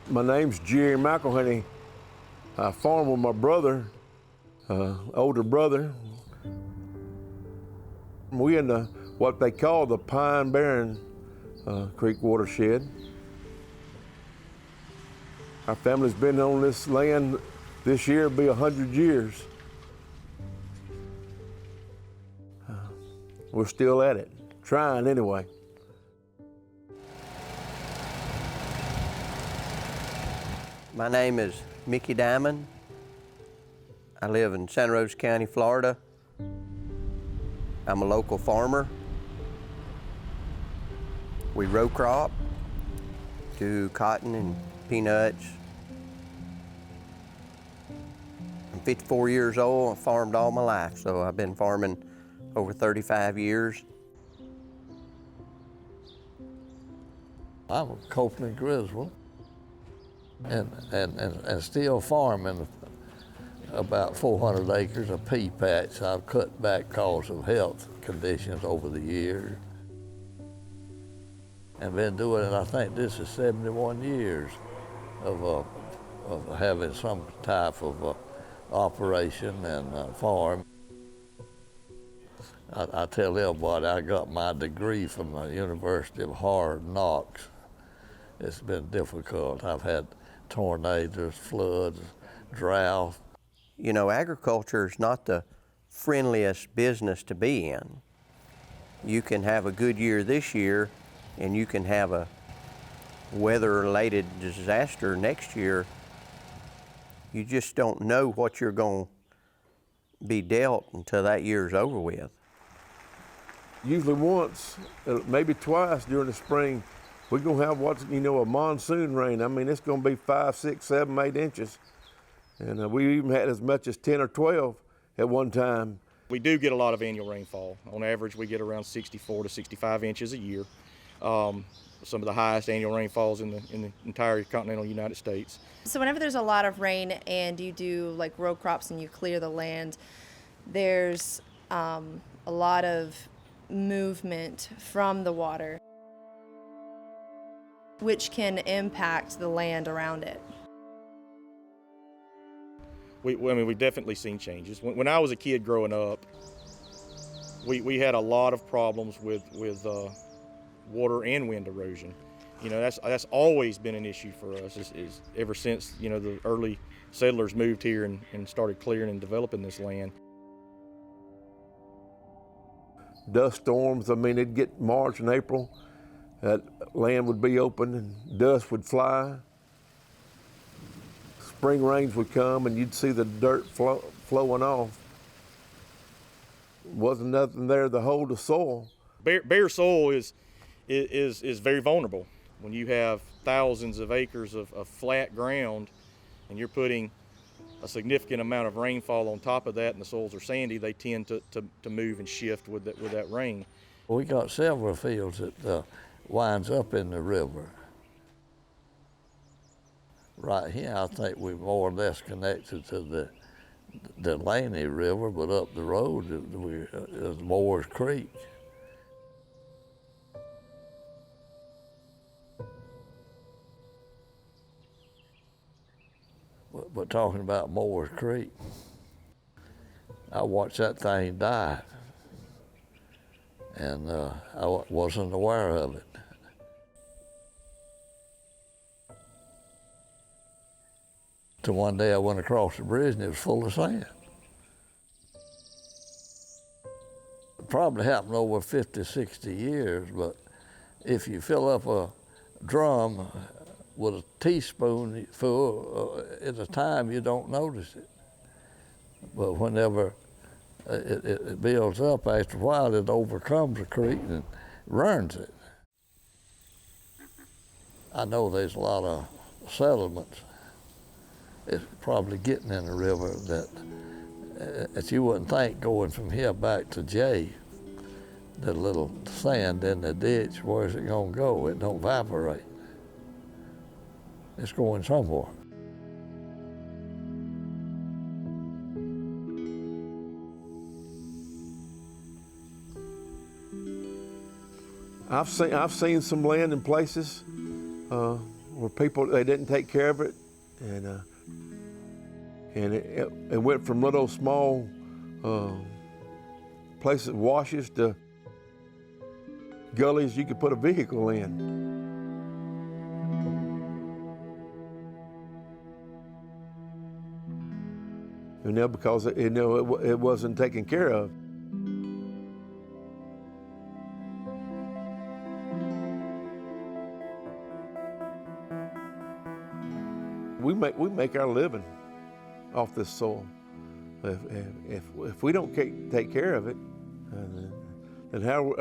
My name's Jerry McElhenney. I farm with my brother, older brother. We in what they call the Pine Barren Creek watershed. Our family's been on this land. This year will be 100 years. We're still at it, trying anyway. My name is Mickey Diamond. I live in Santa Rosa County, Florida. I'm a local farmer. We row crop, do cotton and peanuts. I'm 54 years old. I farmed all my life, so I've been farming over 35 years. I'm a Copeland Griswold and still farming about 400 acres of pea patch. I've cut back because of health conditions over the years. And been doing it, I think this is 71 years of having some type of operation and farm. I tell everybody I got my degree from the University of Hard Knocks. It's been difficult. I've had tornadoes, floods, drought. You know, agriculture is not the friendliest business to be in. You can have a good year this year, and you can have a weather-related disaster next year. You just don't know what you're going to be dealt until that year's over with. Usually once, maybe twice during the spring, we're gonna have what's, a monsoon rain. I mean, it's gonna be 5, 6, 7, 8 inches. And we even had as much as 10 or 12 at one time. We do get a lot of annual rainfall. On average, we get around 64 to 65 inches a year. Some of the highest annual rainfalls in the entire continental United States. So whenever there's a lot of rain and you do like row crops and you clear the land, there's a lot of movement from the water, which can impact the land around it. We've definitely seen changes. When I was a kid growing up, we had a lot of problems with water and wind erosion. That's always been an issue for us is ever since, the early settlers moved here and started clearing and developing this land. Dust storms, I mean, it'd get March and April, that land would be open and dust would fly. Spring rains would come and you'd see the dirt flowing off. Wasn't nothing there to hold the soil. Bare soil is very vulnerable. When you have thousands of acres of flat ground and you're putting a significant amount of rainfall on top of that and the soils are sandy, they tend to move and shift with that rain. We got several fields that winds up in the river. Right here, I think we're more or less connected to the Laney River, but up the road is Moore's Creek. But talking about Moore's Creek, I watched that thing die, and I wasn't aware of it. Till one day I went across the bridge and it was full of sand. It probably happened over 50, 60 years, but if you fill up a drum with a teaspoon full at a time, you don't notice it. But whenever it builds up, after a while, it overcomes the creek and runs it. I know there's a lot of settlements. It's probably getting in the river that you wouldn't think going from here back to J, the little sand in the ditch, where's it gonna go? It don't evaporate. It's going somewhere. I've seen some land in places where people, they didn't take care of it, and it went from little small places, washes, to gullies you could put a vehicle in. Because it wasn't taken care of. We make our living off this soil. If we don't take care of it, then how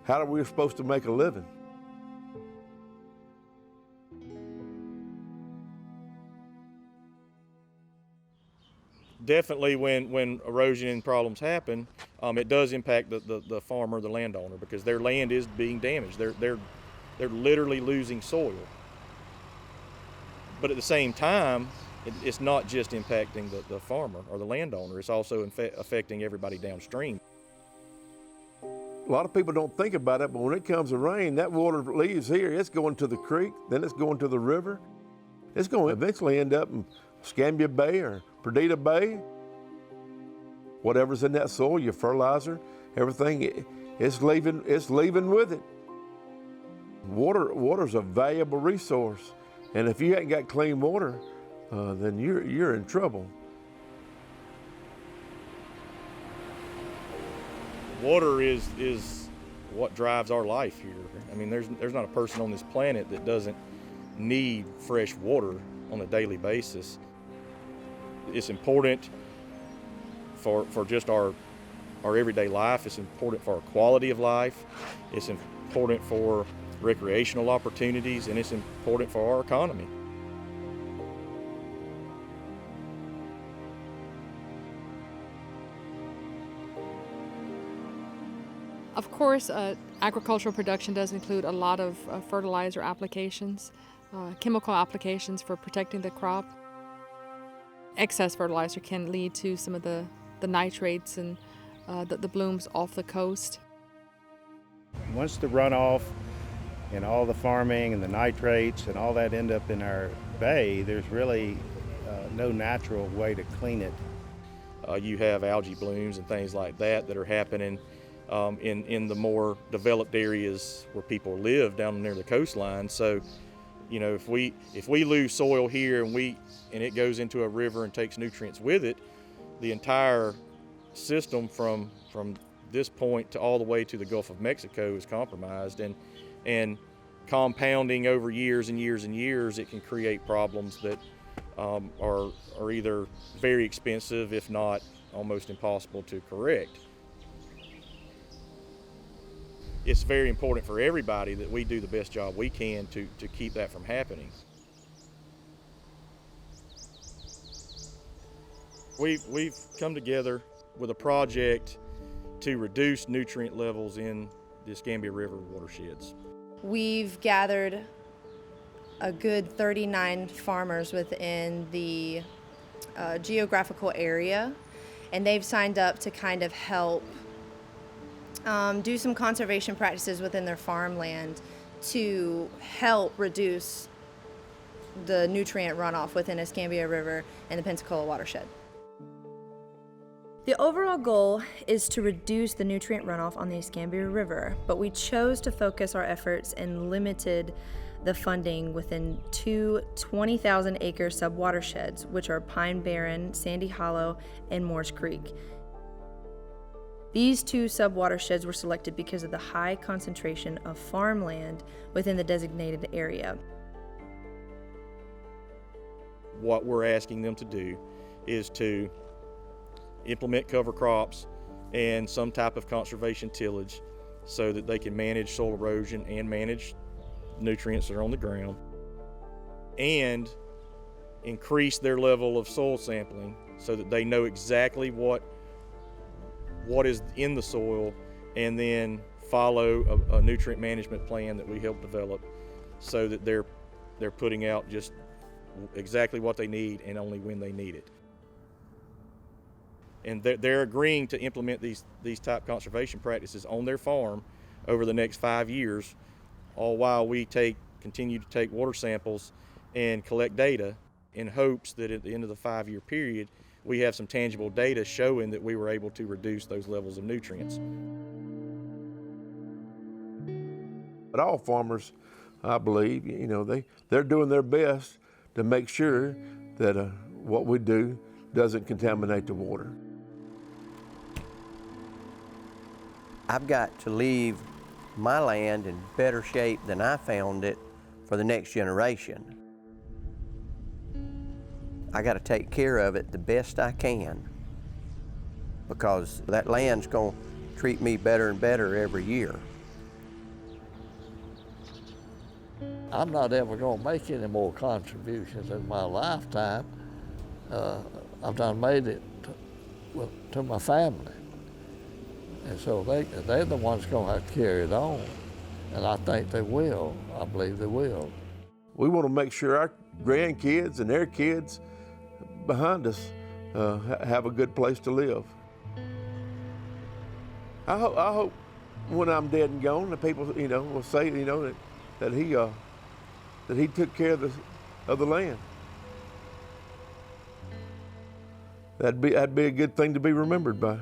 are we supposed to make a living? Definitely, when erosion and problems happen, it does impact the farmer, the landowner, because their land is being damaged. They're literally losing soil. But at the same time, it's not just impacting the farmer or the landowner, it's also affecting everybody downstream. A lot of people don't think about it, but when it comes to rain, that water leaves here, it's going to the creek, then it's going to the river. It's going to eventually end up in Escambia Bay or Perdita Bay. Whatever's in that soil, your fertilizer, everything, it's leaving with it. Water's a valuable resource, and if you ain't got clean water, then you're in trouble. Water is what drives our life here. I mean, there's not a person on this planet that doesn't need fresh water on a daily basis. It's important for just our everyday life. It's important for our quality of life. It's important for recreational opportunities, and it's important for our economy. Of course, agricultural production does include a lot of fertilizer applications, chemical applications for protecting the crop. Excess fertilizer can lead to some of the nitrates and the blooms off the coast. Once the runoff and all the farming and the nitrates and all that end up in our bay, there's really no natural way to clean it. You have algae blooms and things like that are happening in the more developed areas where people live down near the coastline. So, you know, if we lose soil here and it goes into a river and takes nutrients with it, the entire system from this point to all the way to the Gulf of Mexico is compromised, and compounding over years and years and years, it can create problems that are either very expensive, if not almost impossible to correct. It's very important for everybody that we do the best job we can to keep that from happening. We've come together with a project to reduce nutrient levels in the Escambia River watersheds. We've gathered a good 39 farmers within the geographical area, and they've signed up to kind of help do some conservation practices within their farmland to help reduce the nutrient runoff within Escambia River and the Pensacola watershed. The overall goal is to reduce the nutrient runoff on the Escambia River, but we chose to focus our efforts and limited the funding within two 20,000-acre sub-watersheds, which are Pine Barren, Sandy Hollow, and Moores Creek. These two sub-watersheds were selected because of the high concentration of farmland within the designated area. What we're asking them to do is to implement cover crops and some type of conservation tillage so that they can manage soil erosion and manage nutrients that are on the ground, and increase their level of soil sampling so that they know exactly what is in the soil, and then follow a nutrient management plan that we help develop so that they're putting out just exactly what they need and only when they need it. And they're agreeing to implement these type conservation practices on their farm over the next 5 years, all while we take continue to take water samples and collect data in hopes that at the end of the 5-year period, we have some tangible data showing that we were able to reduce those levels of nutrients. But all farmers, I believe, they're doing their best to make sure that what we do doesn't contaminate the water. I've got to leave my land in better shape than I found it for the next generation. I got to take care of it the best I can, because that land's going to treat me better and better every year. I'm not ever going to make any more contributions in my lifetime. I've done made it to my family. And so they're the ones going to have to carry it on. And I think they will. I believe they will. We want to make sure our grandkids and their kids behind us have a good place to live. I hope when I'm dead and gone, the people, will say, that he took care of the land. That'd be a good thing to be remembered by.